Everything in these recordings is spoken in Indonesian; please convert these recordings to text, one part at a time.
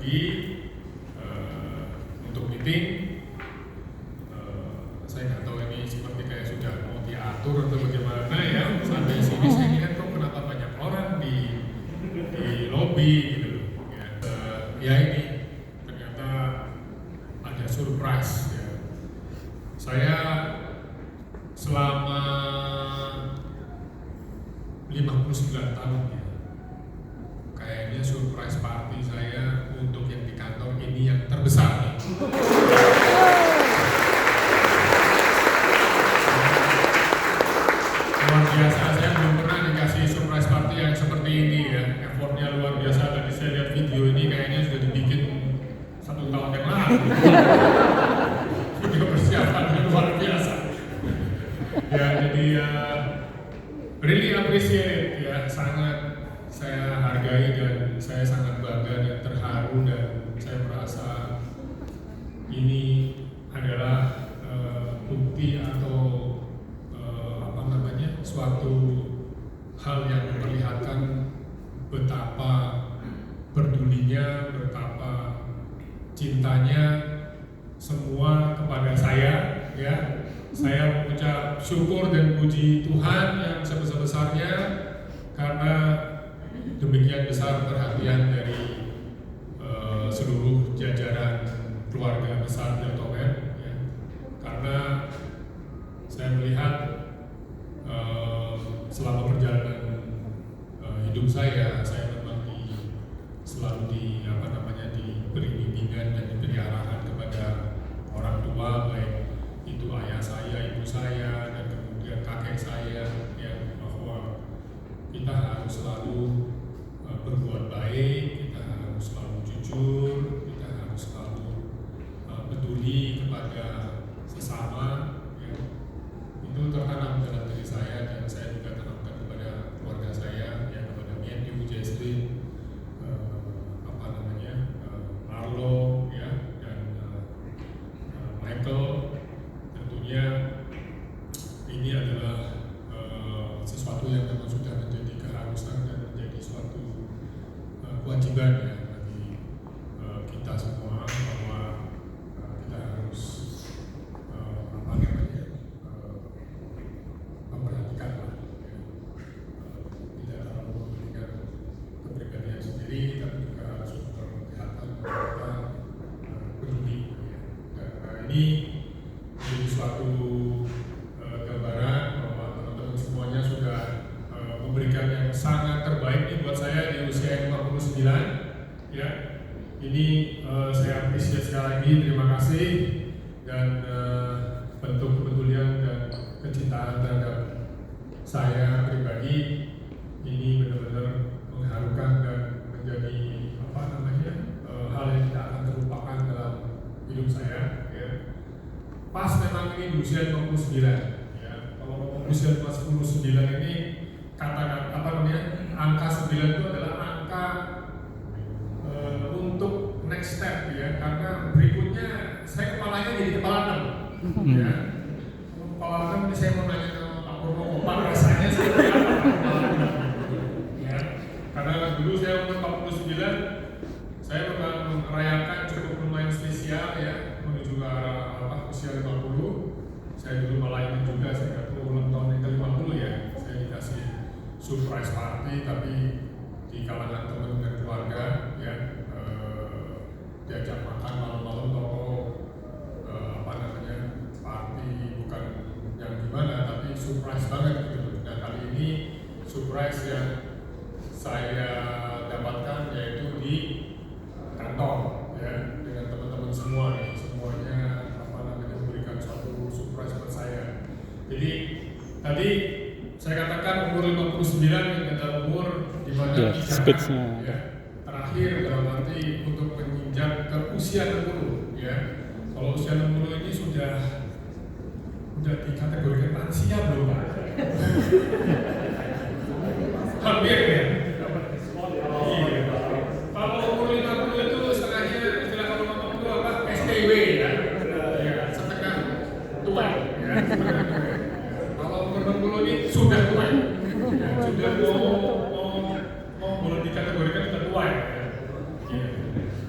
pergi untuk meeting. Saya nggak tahu ini seperti kayak sudah mau diatur atau bagaimana ya. Sampai sini saya lihat kok kenapa banyak orang di lobby gitu loh. Ya ini ternyata ada surprise ya. Saya selama 59 tahun ya, kayaknya surprise party saya untuk yang di kantor ini yang terbesar. Luar biasa, saya belum pernah dikasih surprise party yang seperti ini ya. Effortnya luar biasa. Tadi saya lihat video ini kayaknya sudah dibikin 1 tahun yang lalu. Video persiapannya luar biasa. Ya, jadi really appreciate ya, sangat saya hargai dan saya sangat bangga dan terharu, dan saya merasa ini adalah bukti atau suatu hal yang memperlihatkan betapa pedulinya, betapa cintanya semua kepada saya ya. Saya mengucap syukur dan puji Tuhan yang sebesar-besarnya karena demikian besar perhatian dari seluruh jajaran keluarga besar Deltomed ya. Karena saya melihat selama perjalanan hidup saya memang selalu diberi bimbingan dan diberi arahan kepada orang tua, baik itu ayah saya, ibu saya, dan kemudian kakek saya ya, bahwa kita harus selalu berbuat baik, kita harus selalu jujur, kita harus selalu peduli kepada sesama ya. Itu tertanam dalam diri saya, dan saya juga tanamkan kepada keluarga saya ya, kepada Matthew, Jesslyn, Marlo ya, dan Michael. Tentunya ini adalah sesuatu yang memang sudah menjadi keharusan dan menjadi suatu kewajiban ya bagi kita semua, bahwa kita harus memperhatikan lah ya. Tidak terlalu memberikan kepribadian sendiri, tapi juga harus memperhatikan kita peduli ya. Dan ini menjadi suatu gambaran bahwa teman-teman semuanya sudah memberikan yang sangat terbaik nih buat saya di usia 59 ya. Ini saya apresiasi sekali lagi, terima kasih, dan bentuk kepedulian dan kecintaan terhadap saya pribadi ini benar-benar mengharukan dan menjadi hal yang tidak akan terlupakan dalam hidup saya ya. Pas memang ini di usia 59 ya. Kalau ngomong usia 59 ini angka 9 itu adalah angka untuk next step ya, karena berikutnya saya kepalanya jadi kepala 6 ya. Kepala 6 ini saya mau nanya ke Pak Purnomo, Pak rasanya seperti apa ya. Karena dulu saya umur 49, saya memang merayakan cukup lumayan spesial ya, menuju ke arah usia 50. Saya dulu malah ini juga, saya kata ulang tahun yang ke-50 ya, saya dikasih surprise party, tapi di kalangan teman dan keluarga ya, diajak makan malam-malam party bukan yang gimana, tapi surprise banget gitu. Dan kali ini surprise yang saya dapatkan yaitu di kantor ya, dengan teman-teman semua nih, semuanya memberikan suatu surprise buat saya. Jadi tadi saya katakan umur 59 adalah umur di mana ya, terakhir dalam arti untuk menginjak ke usia 60 ya. Kalau usia 60 ini sudah dikategorikan lansia belum Pak? Hampir ya. Iya. Kalau umur 50 itu setengahnya, istilah kalau ngomong itu apa? STW ya. Ya, setengah tua ya. Kalau umur 60 ini sudah tua. Ya, sudah mau boleh dikategorikan sudah tua ya.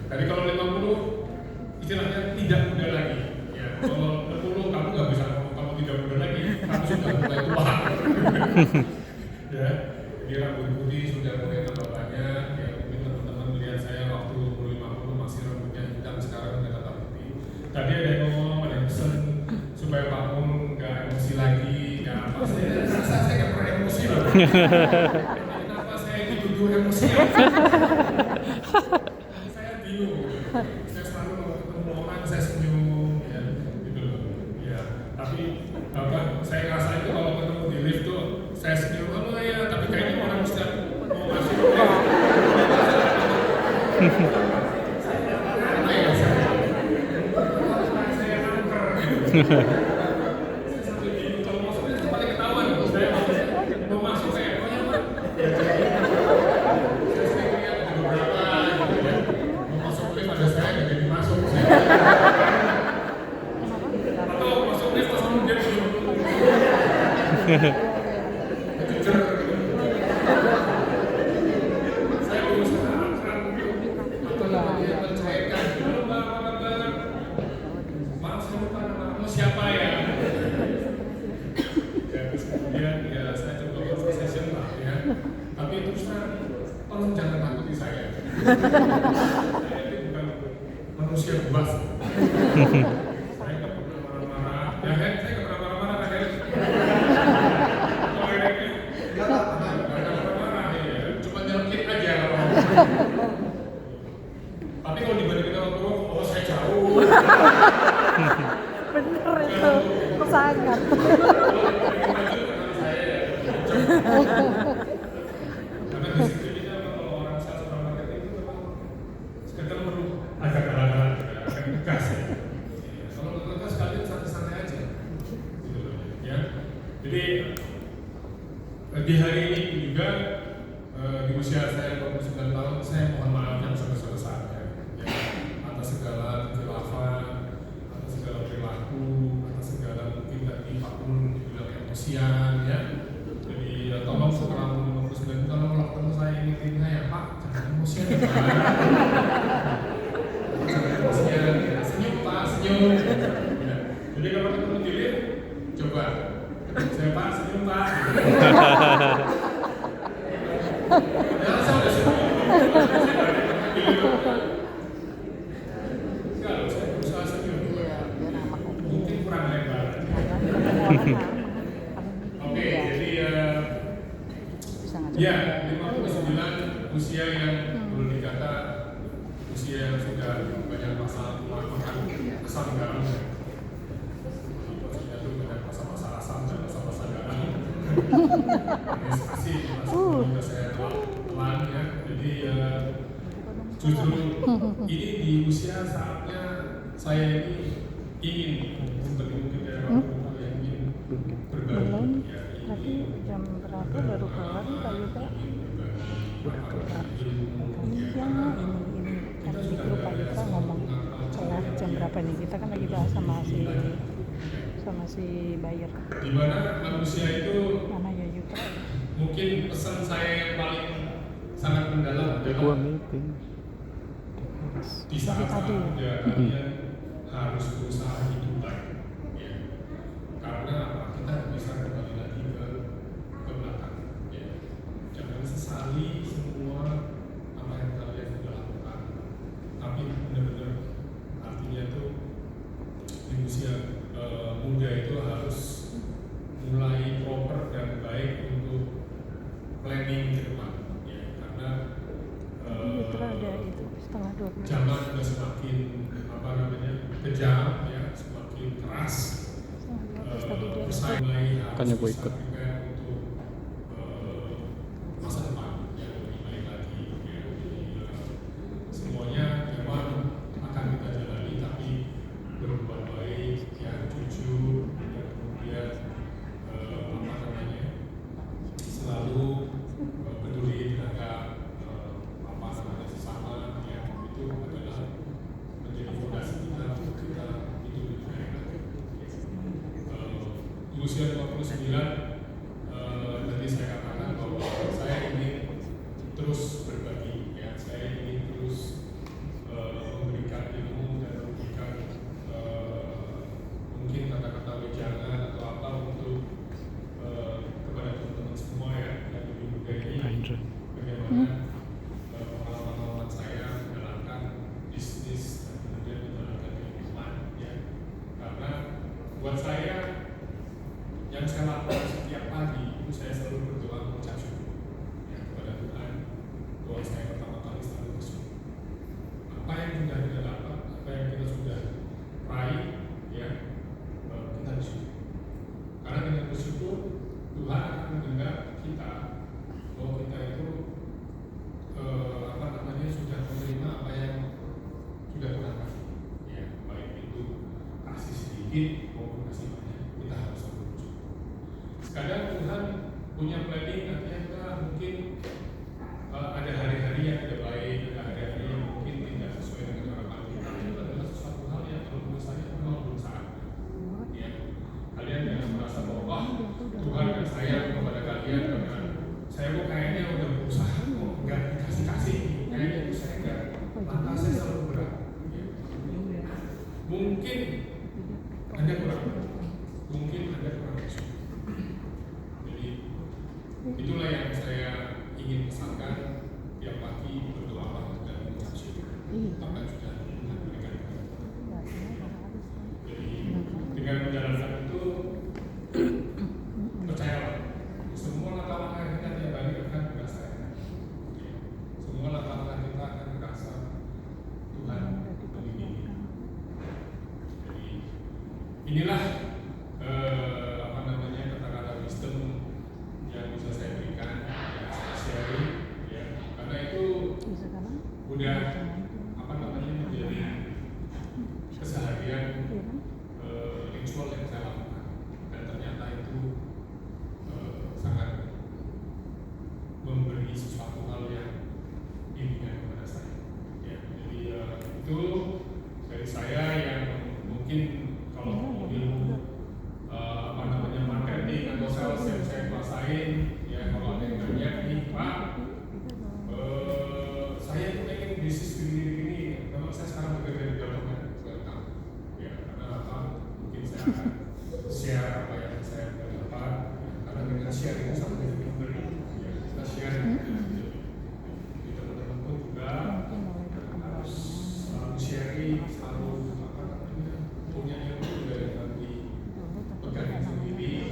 Tadi kalau Ya, jadi rambut putih sudah mulai tambah banyak. Ya, mungkin teman-teman melihat saya waktu umur 50 masih rambutnya hitam, sekarang udah tambah putih. Tadi ada yang ngomong, ada yang pesen supaya Pak Mun nggak emosi lagi, nggak apa. Saya nggak pernah emosi loh. Kenapa saya dituduh emosi? Saya bingung. Saya selalu kalau ketemu orang saya senyum, ya, gitu loh. Ya, tapi saya ngerasa itu kalau ketemu di lift tuh saya senyum, halo ya, tapi kayaknya orang mesti mau masuk lift. Saya angker gitu. Saya sampai bingung kalau masuk lift itu paling ketahuan. Saya mau masuk kayak pokoknya apa? Saya sering lihat ada beberapa gitu ya. Mau masuk lift ada saya nggak jadi masuk. Atau masuk lift terus kemudian jujur gitu. Saya berusaha akrab untuk mencairkan dulu, Mbak, apa kabar? Maaf saya lupa nama kamu siapa ya? Ya terus kemudian ya saya coba conversation lah ya. Tapi terus terang tolong jangan takuti saya. Saya ini bukan manusia buas. Saya nggak pernah marah-marah. Ya kan? Saya nggak pernah marah-marah kan? Nggak marah-marah ya. Cuma nyelkit aja kalau. Tapi kalau dibandingin orang tua, oh saya jauh. Bener itu, sangat. Karena disiplinnya kalau orang sales orang marketing itu memang kadang perlu agak galak-galak, agak tegas ya. Kalau nggak tegas kalian santai-santai aja, gitu loh, ya. Jadi di hari ini juga di usia saya 29 tahun, saya mohon maaf yang sebesar-besarnya ya, atas segala kekhilafan, atas segala perilaku, atas segala mungkin tadi Pak Mun dibilang emosian ya. Jadi tolong setelah umur 29 tolong kalau ketemu saya ingetin saya, Pak jangan emosian ya, Pak. Jangan emosian ya. Senyum Pak, senyum ya. Jadi kalau ketemu di lift, coba saya Pak, senyum Pak. Padahal saya udah senyum. Enggak loh, saya berusaha senyum. Mungkin kurang lebar. Oke, jadi ya 59 usia yang boleh dikata usia yang sudah banyak masalah melakukan asam garam. Maksudnya itu banyak masa-masa asam dan masa-masa garam. Administrasi juga saya pelan ya. Jadi justru ini di usia saatnya saya ini ingin seperti mungkin dari waktu yang ingin berbagi ya. Tadi jam berapa baru keluar Pak Yuda? Siang ini kan di grup Pak Yuda ngomong setelah jam berapa nih, kita kan lagi bahas sama si buyer. Di mana manusia itu Mana ya Yuda? mungkin pesan saya yang paling sangat mendalam adalah di saat-saat muda kalian harus berusaha hidup baik ya. Karena apa? Kita bisa kembali lagi ke belakang ya. Jangan sesali semua apa yang kalian sudah lakukan, tapi benar-benar artinya itu di usia muda itu harus mulai proper dan baik untuk planning ke depan ya. Karena Itu ada itu setengah 12. zaman sudah semakin kejam ya, semakin keras. Tadi dia Bersaing lagi Makanya gue harus ikut. bisa prepare untuk masa depan yang lebih baik lagi ya. Semuanya memang akan kita jalani, tapi berbuat baik ya, jujur dan kemudian selalu peduli terhadap sesama ya. Itu adalah menjadi fondasi kita untuk kita hidup lebih baik lagi. Di usia 29 tadi saya katakan bahwa saya ingin terus berbagi ya, saya ingin terus memberikan ilmu dan memberikan mungkin kata-kata wejangan atau apa untuk kepada teman-teman sedikit maupun masih banyak, kita harus selalu bersyukur. Kadang Tuhan punya planning, artinya kita mungkin ada hari-hari yang tidak baik, ada hari-hari yang mungkin tidak sesuai dengan harapan kita. Itu adalah sesuatu hal yang kalau menurut saya memang belum saatnya. Ya, kalian jangan merasa bahwa wah, Tuhan kan sayang kepada kalian karena saya kok kayaknya udah berusaha kok nggak dikasih-kasih, kayaknya saya nggak, lantas saya selalu berat. Ya. Mungkin Anda kurang bersyukur. Jadi itulah yang saya ingin pesankan, tiap pagi berdoa dan mengucap syukur. Apa yang sudah Tuhan berikan kepada kita. Jadi dengan menjalankan itu, percayalah, semua langkah-langkah kita tiap hari akan dirasakan. Semua langkah-langkah kita akan merasa Tuhan melindungi. Jadi inilah kata-kata wisdom yang bisa saya berikan, yang saya sharing, ya, karena itu udah menjadi keseharian ritual yang saya lakukan, dan ternyata itu sangat memberi sesuatu hal yang indah kepada saya. Ya, jadi itu dari saya yang mungkin kalau mobil marketing atau sales yang saya kuasain, ya kalau ada yang nanya nih Pak, saya tuh pengen bisnis begini, memang saya sekarang bekerja di Development, ya karena apa? Mungkin saya akan share apa yang saya dapat, karena dengan share itu sama dengan memberi, ya kita share. Jadi teman-teman pun juga harus selalu sharing, selalu punya ilmu dari nanti pegang sendiri.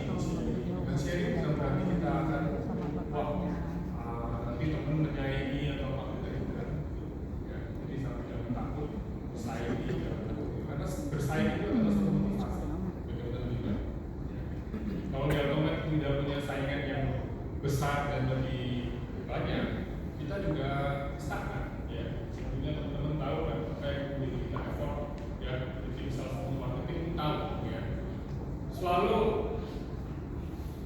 Dengan sharing bukan berarti kita akan nanti teman menyayangi atau apa gitu kan. Ya, jadi jangan takut bersaing, karena bersaing itu adalah satu motivasi. Betul-betul juga. Kalau di Automat tidak punya saingan yang besar dan lebih banyak, kita juga stagnan. Ya, tentunya teman-teman tahu kan apa yang kita effort, ya, tim sales marketing tahu, ya. Selalu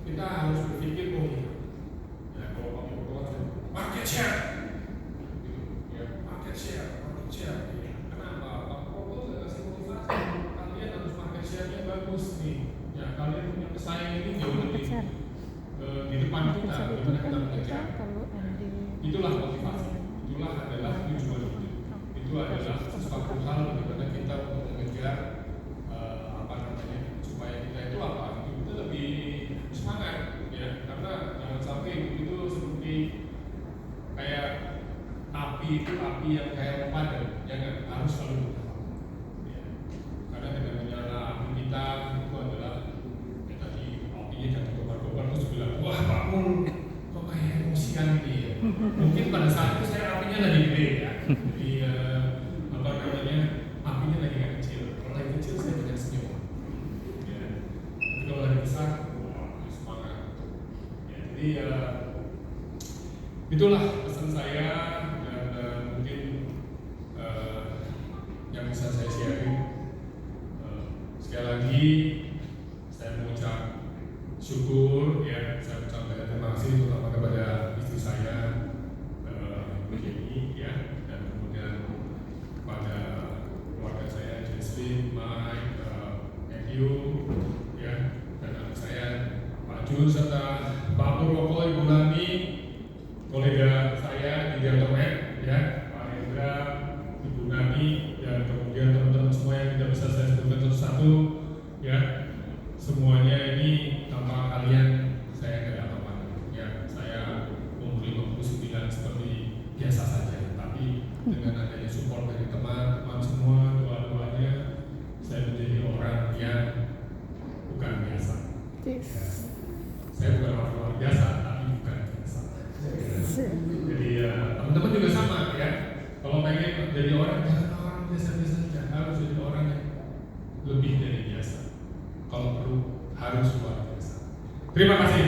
kita harus berpikir ya kalau kamu berbuat market share, ya market share, ya. Kenapa? Pak Proto sudah kasih motivasi, kalian harus market share-nya bagus nih, ya kalian punya pesaing ini jauh lebih di depan kita, gimana kita mengejar? Itulah motivasi, itulah adalah tujuan hidup, itu adalah sesuatu hal bagaimana kita untuk mengejar supaya kita itu itu lebih semangat, ya, karena jangan sampai hidup itu seperti kayak api yang kayak padam, jangan, harus selalu bertahan, ya. Karena dengan menyala api kita itu adalah ya, tadi apinya jangan kobar-kobar terus bilang wah Pak Mul kok kayak emosian ini ya. Mungkin pada saat itu saya apinya lagi gede, ya, jadi apinya lagi kecil. Kalau lagi kecil saya banyak senyum. Kalau lagi besar, semangat. Ya, jadi itulah pesan saya dan mungkin yang bisa saya sharing. Sekali lagi saya mengucap syukur, ya, saya ucapkan terima kasih terutama kepada istri saya, Jenny, ya, dan kemudian kepada keluarga saya, Jesslyn, Mike, Matthew, ya, dan anak saya Pak Jun serta Pak Purwoko, Ibu Lani, kolega saya di Development, ya, Pak Hendra, Ibu Nani, dan kemudian teman-teman semua yang tidak bisa saya sebutkan satu-satu, ya, semuanya ini tanpa kalian saya tidak apa-apa, ya, saya umur 59 seperti biasa saja, tapi dengan adanya support dari teman-teman semua, doa-doanya, saya menjadi orang yang bukan biasa. Ya. Saya bukan orang luar biasa, tapi bukan biasa. Jadi teman-teman juga sama, ya. Kalau pengen jadi orang, jangan orang biasa-biasa saja, harus jadi orang yang lebih dari biasa. Kalau perlu harus luar biasa. Terima kasih.